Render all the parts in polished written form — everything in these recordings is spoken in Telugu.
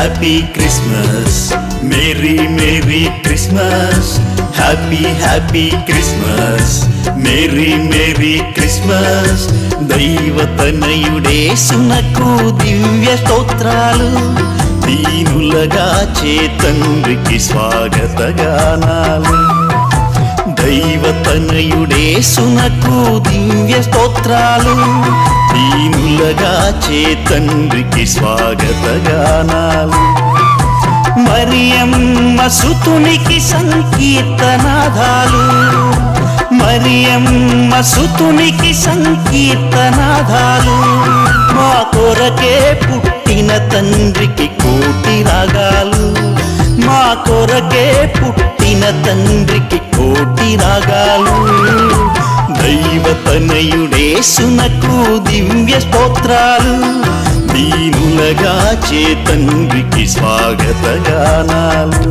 Happy Christmas, merry merry Christmas, happy happy Christmas, merry merry Christmas. దైవతనయుడేసునకు దివ్య స్తోత్రాలు, దీనులగా చేతండ్రికి స్వాగత గానాలు. దైవతనయుడేసునకు దివ్య స్తోత్రాలు, దీనులగా చేతండ్రికి స్వాగత గానాలు. మరియమ్మ సుతునికి సంకీర్తనాదాలు, మరియమ్మ సుతునికి సంకీర్తనాదాలు. మా కొరకే పుట్టిన తండ్రికి కోటి రాగాలు, మా కొరకే పుట్టిన తండ్రికి కోటి రాగాలు. దైవతనయుడేసునకు దివ్య స్తోత్రాలు, దీనులగా చేతండ్రికి స్వాగత గానాలు.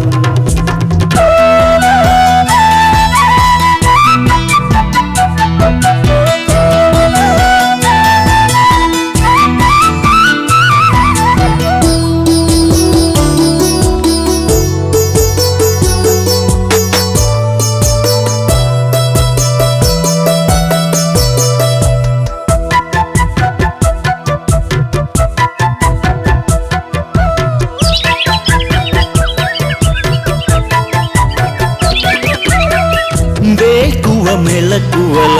మెలకువల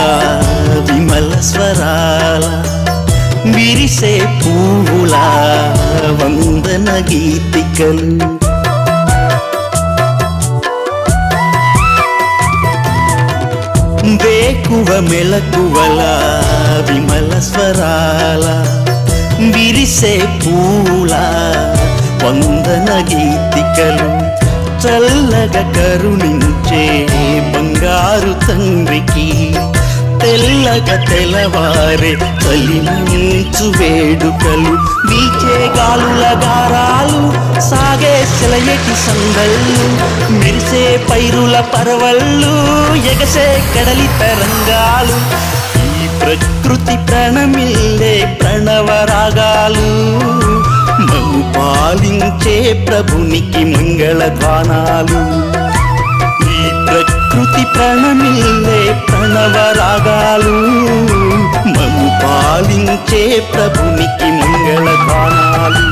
విమల స్వరాల, విరిసే పువ్వుల వందన గీతికలు. వేకువ మెలకువల విమల స్వరాల, విరిసే పువ్వుల వందన గీతికలు. చల్లగా కరుణించే బంగారు తండ్రికి, తెల్లగా తెల్లవారే చలిమించు వేడుకలు. వీచే గాలుల గారాలు, సాగే సెలయటి సందళ్ళు, మెరిసే పైరుల పరవళ్ళు, ఎగసే కడలి తరంగాలు. ఈ ప్రకృతి ప్రణమిల్లే ప్రణవరాగాలు, మము పాలించే ప్రభునికి మంగళధ్వానాలు. ఈ ప్రకృతి ప్రణమిల్లే ప్రణవరాగాలు, మము పాలించే ప్రభునికి మంగళధ్వానాలు.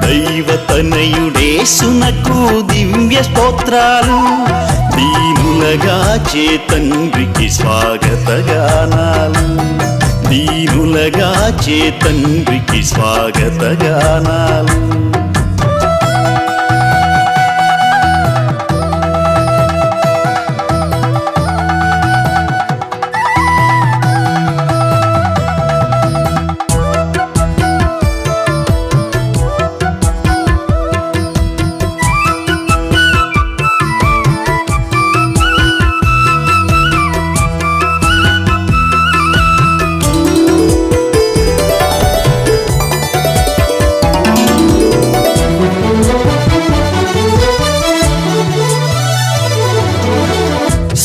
దైవతనయుడేసునకు దివ్య స్తోత్రాలు, దీనులగా చేతండ్రికి స్వాగత గానాలు, దీనులగా చేతండ్రికి స్వాగత గానాలు.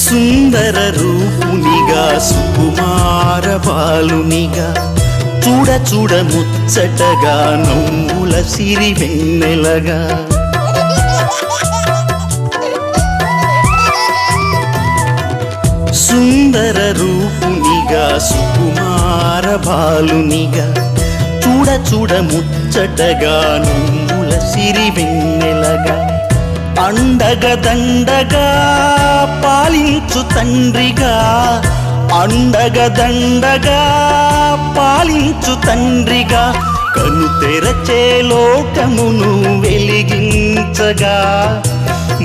సుందర రూపునిగా సుకుమార బాలునిగా, చూడ చూడ ముచ్చటగా నవ్వుల సిరి వెన్నెలగా. సుందర రూపునిగా సుకుమార బాలునిగా, చూడ చూడ ముచ్చటగా నవ్వుల సిరి వెన్నెలగా. అండగ దండగా పాలించు తండ్రిగా, అండగ దండగా పాలించు తండ్రిగా. కను తెరచే లోకమును వెలిగించగా,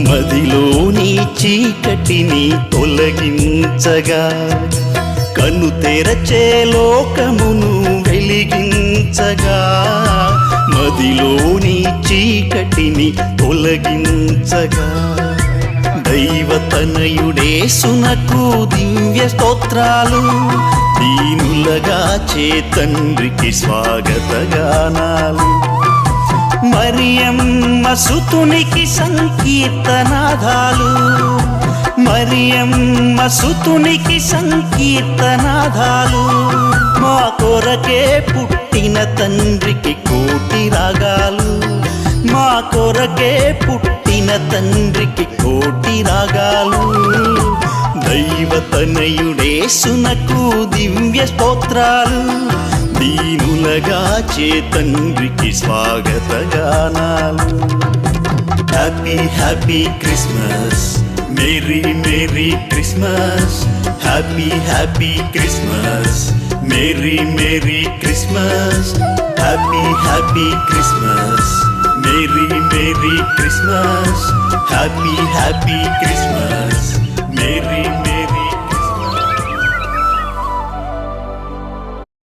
మదిలోని చీకటిని తొలగించగా. కను తెరచే లోకమును వెలిగించగా, మదిలోని చీకటిని తొలగించగా. దైవతనయుడేసునకు దివ్య స్తోత్రాలు, దీనులగా చేతండ్రికి స్వాగత గానాలు. మరియమ్మ సుతునికి సంకీర్తనాదాలు, మరియమ్మ సుతునికి సంకీర్తనాదాలు. మా కొరకే పుట్టిన తండ్రికి కోటి రాగాలు, మా కొరకే పుట్టిన తండ్రికి కోటి రాగాలు దైవతనయుడేసునకు దివ్య స్తోత్రాలు దీనులగా చే తండ్రికి స్వాగత గానాలు happy happy Christmas merry merry Christmas happy happy Christmas merry merry Christmas happy happy Christmas merry merry Christmas happy happy Christmas Mary